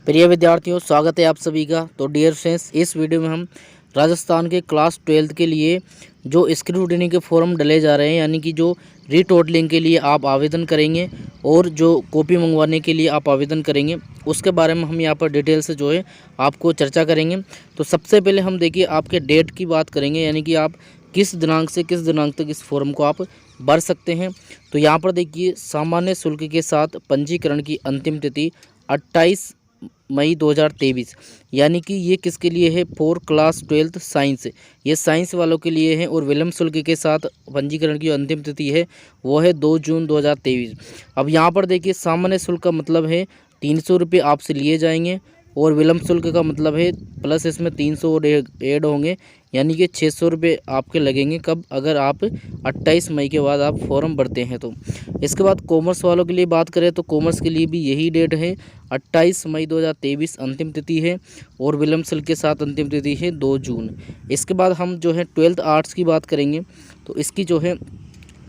प्रिय विद्यार्थियों, स्वागत है आप सभी का। तो डियर फ्रेंड्स, इस वीडियो में हम राजस्थान के क्लास 12th के लिए जो स्क्रूटिनी के फॉर्म डले जा रहे हैं, यानी कि जो रीटोटलिंग के लिए आप आवेदन करेंगे और जो कॉपी मंगवाने के लिए आप आवेदन करेंगे, उसके बारे में हम यहाँ पर डिटेल से जो है आपको चर्चा करेंगे। तो सबसे पहले हम देखिए आपके डेट की बात करेंगे, यानी कि आप किस दिनांक से किस दिनांक तक इस फॉर्म को आप भर सकते हैं। तो यहाँ पर देखिए सामान्य शुल्क के साथ पंजीकरण की अंतिम तिथि 28 मई 2023, यानी कि ये किसके लिए है? फॉर क्लास 12th साइंस, ये साइंस वालों के लिए है। और विलम्ब शुल्क के साथ पंजीकरण की अंतिम तिथि है वो है 2 जून 2023। अब यहाँ पर देखिए सामान्य शुल्क का मतलब है 300 रुपये आपसे लिए जाएंगे और विलम्ब शुल्क का मतलब है प्लस इसमें 300 और ऐड होंगे, यानी कि 600 रुपये आपके लगेंगे। कब? अगर आप 28 मई के बाद आप फॉर्म भरते हैं तो। इसके बाद कॉमर्स वालों के लिए बात करें तो कॉमर्स के लिए भी यही डेट है, 28 मई 2023 अंतिम तिथि है और विलम्ब शुल्क के साथ अंतिम तिथि है 2 जून। इसके बाद हम जो है 12th आर्ट्स की बात करेंगे तो इसकी जो है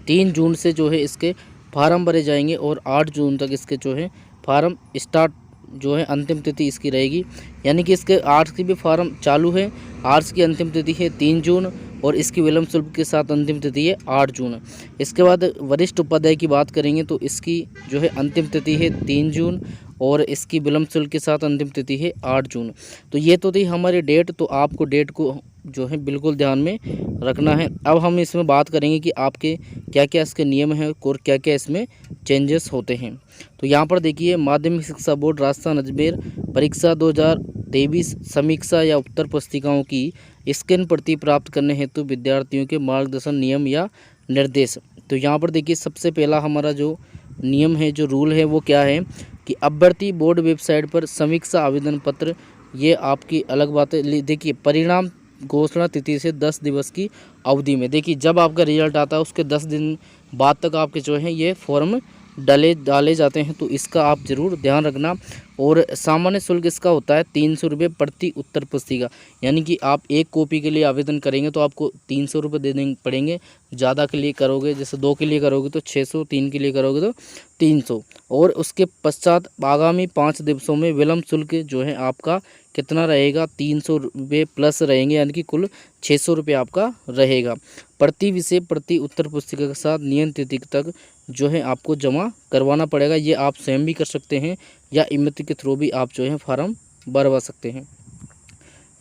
3 जून से जो है इसके फार्म भरे जाएंगे और 8 जून तक इसके जो है फार्म स्टार्ट जो है अंतिम तिथि इसकी रहेगी, यानी कि इसके आर्ट्स की भी फार्म चालू है। आर्ट्स की अंतिम तिथि है 3 जून और इसकी विलम्ब शुल्क के साथ अंतिम तिथि है 8 जून। इसके बाद वरिष्ठ उपाध्याय की बात करेंगे तो इसकी जो है अंतिम तिथि है 3 जून और इसकी विलम्ब शुल्क के साथ अंतिम तिथि है 8 जून। तो ये तो थी हमारी डेट। तो आपको डेट को जो है बिल्कुल ध्यान में रखना है। अब हम इसमें बात करेंगे कि आपके क्या क्या इसके नियम हैं और क्या क्या इसमें चेंजेस होते हैं। तो यहाँ पर देखिए माध्यमिक शिक्षा बोर्ड राजस्थान अजमेर परीक्षा 2023 समीक्षा या उत्तर पुस्तिकाओं की स्कैन प्रति प्राप्त करने हेतु विद्यार्थियों के मार्गदर्शन नियम या निर्देश। तो यहाँ पर देखिए सबसे पहला हमारा जो नियम है, जो रूल है वो क्या है कि अभ्यर्थी बोर्ड वेबसाइट पर समीक्षा आवेदन पत्र, ये आपकी अलग बात है। देखिए परिणाम घोषणा तिथि से 10 दिवस की अवधि में, देखिए जब आपका रिजल्ट आता है उसके 10 दिन बाद तक आपके जो है ये फॉर्म डाले जाते हैं, तो इसका आप ज़रूर ध्यान रखना। और सामान्य शुल्क इसका होता है 300 रुपये प्रति उत्तर पुस्तिका, यानी कि आप एक कॉपी के लिए आवेदन करेंगे तो आपको 300 रुपये देने पड़ेंगे। ज़्यादा के लिए करोगे, जैसे 2 के लिए करोगे तो 600, 3 के लिए करोगे तो 300। और उसके पश्चात आगामी 5 दिवसों में विलम्ब शुल्क जो है आपका कितना रहेगा? 300 रुपये प्लस रहेंगे, यानी कि कुल 600 रुपये आपका रहेगा। प्रति विषय प्रति उत्तर पुस्तिका के साथ नियत तिथि तक जो है आपको जमा करवाना पड़ेगा। ये आप स्वयं भी कर सकते हैं या इमति के थ्रू भी आप जो है फार्म भरवा सकते हैं।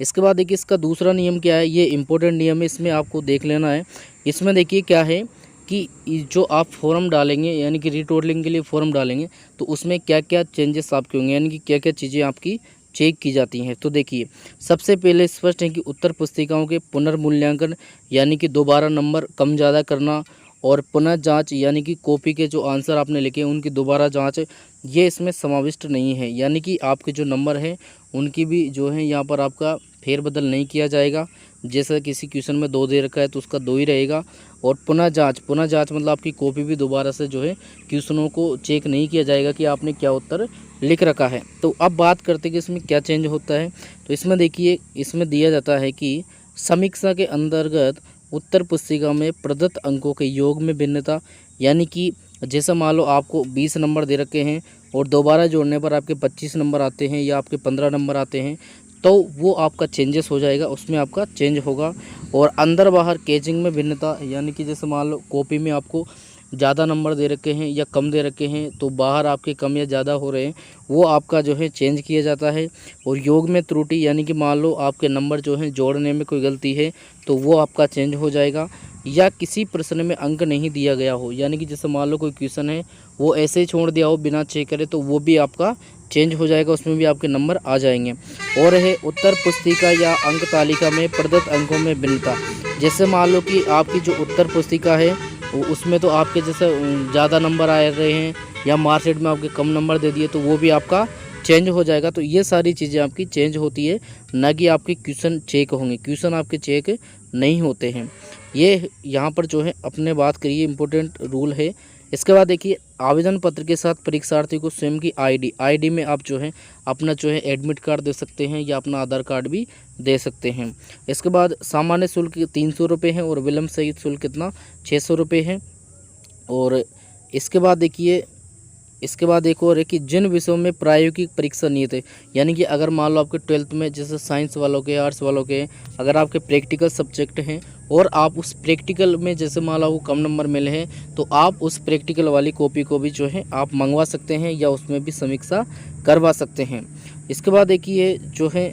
इसके बाद देखिए इसका दूसरा नियम क्या है, ये इम्पोर्टेंट नियम है, इसमें आपको देख लेना है। इसमें देखिए क्या है कि जो आप फॉर्म डालेंगे, यानी कि रीटोटलिंग के लिए फॉर्म डालेंगे, तो उसमें क्या क्या चेंजेस आपके होंगे, यानी कि क्या क्या चीज़ें आपकी चेक की जाती हैं। तो देखिए सबसे पहले स्पष्ट है कि उत्तर पुस्तिकाओं के पुनर्मूल्यांकन, यानी कि दोबारा नंबर कम ज़्यादा करना, और पुनः जांच, यानी कि कॉपी के जो आंसर आपने लिखे उनकी दोबारा जांच, ये इसमें समाविष्ट नहीं है। यानी कि आपके जो नंबर हैं उनकी भी जो है यहाँ पर आपका फेरबदल नहीं किया जाएगा। जैसा किसी क्वेश्चन में 2 दे रखा है तो उसका 2 ही रहेगा। और पुनः जांच मतलब आपकी कॉपी भी दोबारा से जो है क्वेश्चनों को चेक नहीं किया जाएगा कि आपने क्या उत्तर लिख रखा है। तो अब बात करते हैं कि इसमें क्या चेंज होता है। तो इसमें देखिए इसमें दिया जाता है कि समीक्षा के अंतर्गत उत्तर पुस्तिका में प्रदत्त अंकों के योग में भिन्नता, यानी कि जैसा मान लो आपको 20 नंबर दे रखे हैं और दोबारा जोड़ने पर आपके 25 नंबर आते हैं या आपके 15 नंबर आते हैं, तो वो आपका चेंजेस हो जाएगा, उसमें आपका चेंज होगा। और अंदर बाहर केजिंग में भिन्नता, यानी कि जैसे मान लो कॉपी में आपको ज़्यादा नंबर दे रखे हैं या कम दे रखे हैं, तो बाहर आपके कम या ज़्यादा हो रहे हैं, वो आपका जो है चेंज किया जाता है। और योग में त्रुटि, यानी कि मान लो आपके नंबर जो है जोड़ने में कोई गलती है तो वो आपका चेंज हो जाएगा। या किसी प्रश्न में अंक नहीं दिया गया हो, यानी कि जैसे मान लो कोई क्वेश्चन है वो ऐसे ही छोड़ दिया हो बिना चेक करे, तो वो भी आपका चेंज हो जाएगा, उसमें भी आपके नंबर आ जाएंगे। और है उत्तर पुस्तिका या अंक तालिका में प्रदत्त अंकों में भिन्नता, जैसे मान लो कि आपकी जो उत्तर पुस्तिका है उसमें तो आपके जैसे ज़्यादा नंबर आ रहे हैं या मार्कशीट में आपके कम नंबर दे दिए, तो वो भी आपका चेंज हो जाएगा। तो ये सारी चीज़ें आपकी चेंज होती है, ना कि आपके क्वेश्चन चेक होंगे। क्वेश्चन आपके चेक नहीं होते हैं। ये यहाँ पर जो है अपने बात करिए इम्पोर्टेंट रूल है। इसके बाद देखिए आवेदन पत्र के साथ परीक्षार्थी को स्वयं की आईडी में आप जो है अपना जो है एडमिट कार्ड दे सकते हैं या अपना आधार कार्ड भी दे सकते हैं। इसके बाद सामान्य शुल्क 300 रुपये है और विलम्ब सहित शुल्क कितना 600 रुपये है। और इसके बाद देखिए इसके बाद एक और है कि जिन विषयों में प्रायोगिक परीक्षा नियत है, यानी कि अगर मान लो आपके 12th में जैसे साइंस वालों के, आर्ट्स वालों के, अगर आपके प्रैक्टिकल सब्जेक्ट हैं और आप उस प्रैक्टिकल में जैसे मान लो आपको कम नंबर मिले हैं, तो आप उस प्रैक्टिकल वाली कॉपी को भी जो है आप मंगवा सकते हैं या उसमें भी समीक्षा करवा सकते हैं। इसके बाद देखिए जो है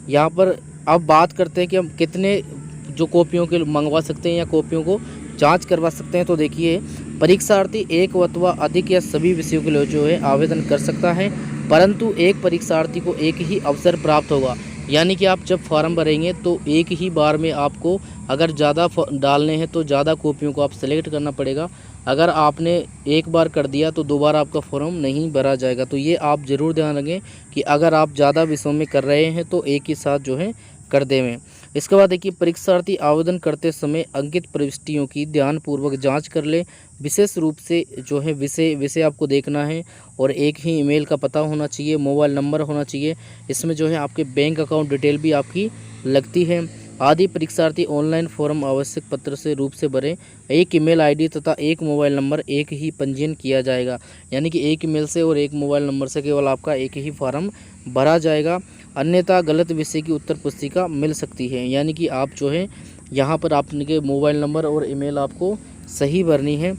यहाँ पर अब बात करते हैं कि हम कितने जो कॉपियों के मंगवा सकते हैं या कॉपियों को जांच करवा सकते हैं। तो देखिए परीक्षार्थी एक अथवा अधिक या सभी विषयों के लिए जो है आवेदन कर सकता है, परंतु एक परीक्षार्थी को एक ही अवसर प्राप्त होगा। यानी कि आप जब फॉर्म भरेंगे तो एक ही बार में आपको अगर ज़्यादा डालने हैं तो ज़्यादा कॉपियों को आप सेलेक्ट करना पड़ेगा। अगर आपने एक बार कर दिया तो दोबारा आपका फॉर्म नहीं भरा जाएगा। तो ये आप ज़रूर ध्यान रखें कि अगर आप ज़्यादा विषयों में कर रहे हैं तो एक ही साथ जो है कर देवें। इसके बाद देखिए परीक्षार्थी आवेदन करते समय अंकित प्रविष्टियों की ध्यानपूर्वक जांच कर ले। विशेष रूप से जो है विषय आपको देखना है और एक ही ईमेल का पता होना चाहिए, मोबाइल नंबर होना चाहिए। इसमें जो है आपके बैंक अकाउंट डिटेल भी आपकी लगती है आदि। परीक्षार्थी ऑनलाइन फॉर्म आवश्यक पत्र से रूप से भरें। एक ईमेल आईडी तथा एक मोबाइल नंबर एक ही पंजीयन किया जाएगा, यानी कि एक ईमेल से और एक मोबाइल नंबर से केवल आपका एक ही फॉर्म भरा जाएगा। अन्यथा गलत विषय की उत्तर पुस्तिका मिल सकती है, यानी कि आप जो है यहाँ पर आपके मोबाइल नंबर और ईमेल आपको सही भरनी है।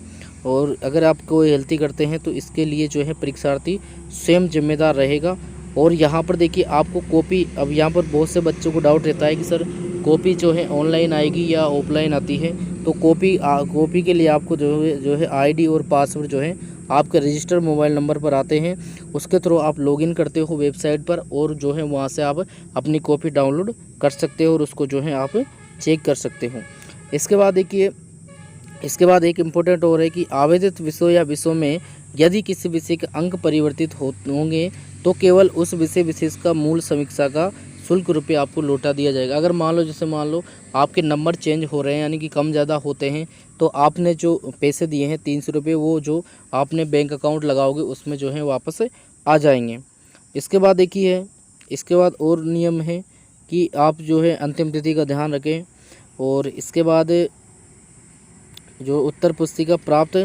और अगर आप कोई गलती करते हैं तो इसके लिए जो है परीक्षार्थी स्वयं जिम्मेदार रहेगा। और यहाँ पर देखिए आपको कॉपी, अब यहाँ पर बहुत से बच्चों को डाउट रहता है कि सर कॉपी जो है ऑनलाइन आएगी या ऑफलाइन आती है। तो कॉपी के लिए आपको जो है आईडी और पासवर्ड जो है आपके रजिस्टर मोबाइल नंबर पर आते हैं, उसके थ्रू आप लॉगिन करते हो वेबसाइट पर और जो है वहाँ से आप अपनी कॉपी डाउनलोड कर सकते हो और उसको जो है आप चेक कर सकते हो। इसके बाद देखिए इसके बाद एक इम्पोर्टेंट और है कि आवेदित विषयों या विषयों में यदि किसी विषय के अंक परिवर्तित होंगे तो केवल उस विषय विशेष का मूल समीक्षा का शुल्क रुपये आपको लौटा दिया जाएगा। अगर मान लो आपके नंबर चेंज हो रहे हैं, यानी कि कम ज़्यादा होते हैं, तो आपने जो पैसे दिए हैं 300 रुपये, वो जो आपने बैंक अकाउंट लगाओगे उसमें जो है वापस आ जाएंगे। इसके बाद देखिए इसके बाद और नियम है कि आप जो है अंतिम तिथि का ध्यान रखें। और इसके बाद जो उत्तर पुस्तिका प्राप्त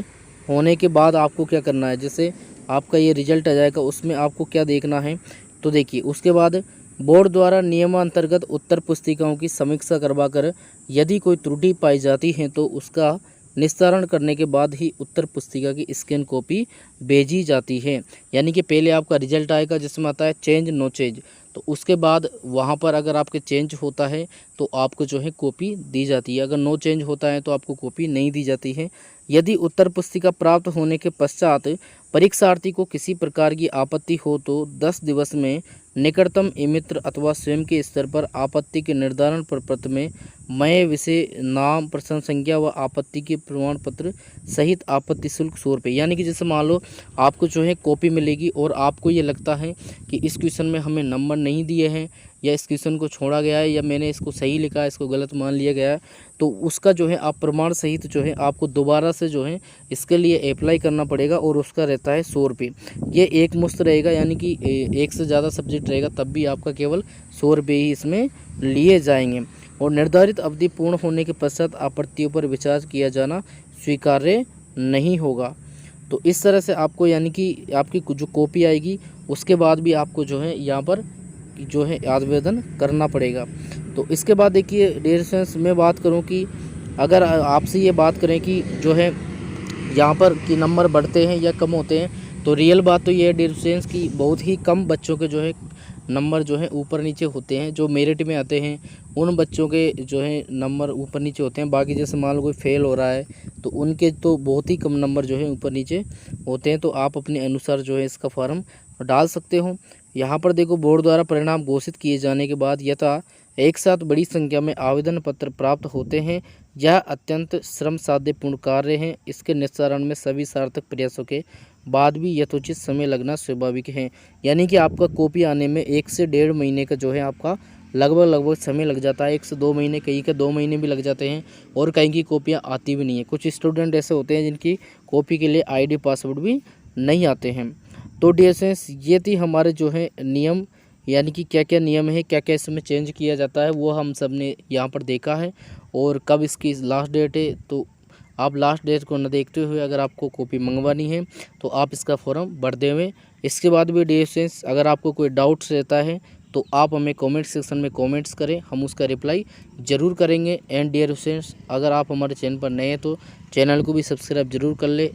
होने के बाद आपको क्या करना है, जैसे आपका ये रिजल्ट आ जाएगा उसमें आपको क्या देखना है। तो देखिए उसके बाद बोर्ड द्वारा नियमांतर्गत उत्तर पुस्तिकाओं की समीक्षा करवाकर यदि कोई त्रुटि पाई जाती है तो उसका निस्तारण करने के बाद ही उत्तर पुस्तिका की स्कैन कॉपी भेजी जाती है। यानी कि पहले आपका रिजल्ट आएगा जिसमें आता है चेंज नो चेंज, तो उसके बाद वहाँ पर अगर आपके चेंज होता है तो आपको जो है कॉपी दी जाती है, अगर नो चेंज होता है तो आपको कॉपी नहीं दी जाती है। यदि उत्तर पुस्तिका प्राप्त होने के पश्चात परीक्षार्थी को किसी प्रकार की आपत्ति हो तो 10 दिवस में निकटतम ई-मित्र अथवा स्वयं के स्तर पर आपत्ति के निर्धारण प्रपत्र में मय विषय नाम प्रश्न संख्या व आपत्ति के प्रमाण पत्र सहित आपत्ति शुल्क 100 रुपये। यानी कि जैसे मान लो आपको जो है कॉपी मिलेगी और आपको ये लगता है कि इस क्वेश्चन में हमें नंबर नहीं दिए हैं या इस क्वेश्चन को छोड़ा गया है या मैंने इसको सही लिखा है इसको गलत मान लिया गया है, तो उसका जो है आप प्रमाण सहित जो है आपको दोबारा से जो है इसके लिए अप्लाई करना पड़ेगा और उसका रहता है 100 रुपये। ये एक मुश्त रहेगा, यानी कि एक से ज़्यादा सब्जेक्ट रहेगा तब भी आपका केवल 100 रुपये ही इसमें लिए जाएंगे। और निर्धारित अवधि पूर्ण होने के पश्चात आपत्तियों पर विचार किया जाना स्वीकार्य नहीं होगा। तो इस तरह से आपको, यानी कि आपकी जो कॉपी आएगी उसके बाद भी आपको जो है यहाँ पर जो है आवेदन करना पड़ेगा। तो इसके बाद देखिए डियर स्टूडेंट्स, मैं बात करूं कि अगर आपसे ये बात करें कि जो है यहाँ पर कि नंबर बढ़ते हैं या कम होते हैं, तो रियल बात तो ये है डियर स्टूडेंट्स कि बहुत ही कम बच्चों के जो है नंबर जो है ऊपर नीचे होते हैं। जो मेरिट में आते हैं उन बच्चों के जो है नंबर ऊपर नीचे होते हैं। बाकी जैसे मान लो कोई फेल हो रहा है तो उनके तो बहुत ही कम नंबर जो है ऊपर नीचे होते हैं। तो आप अपने अनुसार जो है इसका फॉर्म डाल सकते हो। यहाँ पर देखो बोर्ड द्वारा परिणाम घोषित किए जाने के बाद यथा एक साथ बड़ी संख्या में आवेदन पत्र प्राप्त होते हैं। यह अत्यंत श्रम साध्यपूर्ण कार्य है। इसके निस्तारण में सभी सार्थक प्रयासों के बाद भी यथोचित समय लगना स्वाभाविक है। यानी कि आपका कॉपी आने में 1 से 1.5 महीने का जो है आपका लगभग समय लग जाता है। 1 से 2 महीने, कहीं के 2 महीने भी लग जाते हैं और कहीं की कॉपियाँ आती भी नहीं है। कुछ स्टूडेंट ऐसे होते हैं जिनकी कॉपी के लिए आईडी पासवर्ड भी नहीं आते हैं। तो डियर स्टूडेंट्स, ये थी हमारे जो है नियम, यानी कि क्या क्या नियम है, क्या क्या इसमें चेंज किया जाता है, वो हम सब ने यहाँ पर देखा है। और कब इसकी लास्ट डेट है, तो आप लास्ट डेट को न देखते हुए अगर आपको कॉपी मंगवानी है तो आप इसका फॉर्म भर देवें। इसके बाद भी डियर स्टूडेंट्स, अगर आपको कोई डाउट्स रहता है तो आप हमें कमेंट सेक्शन में कमेंट्स करें, हम उसका रिप्लाई ज़रूर करेंगे। एंड डियर स्टूडेंट्स, अगर आप हमारे चैनल पर नए हैं तो चैनल को भी सब्सक्राइब जरूर कर ले।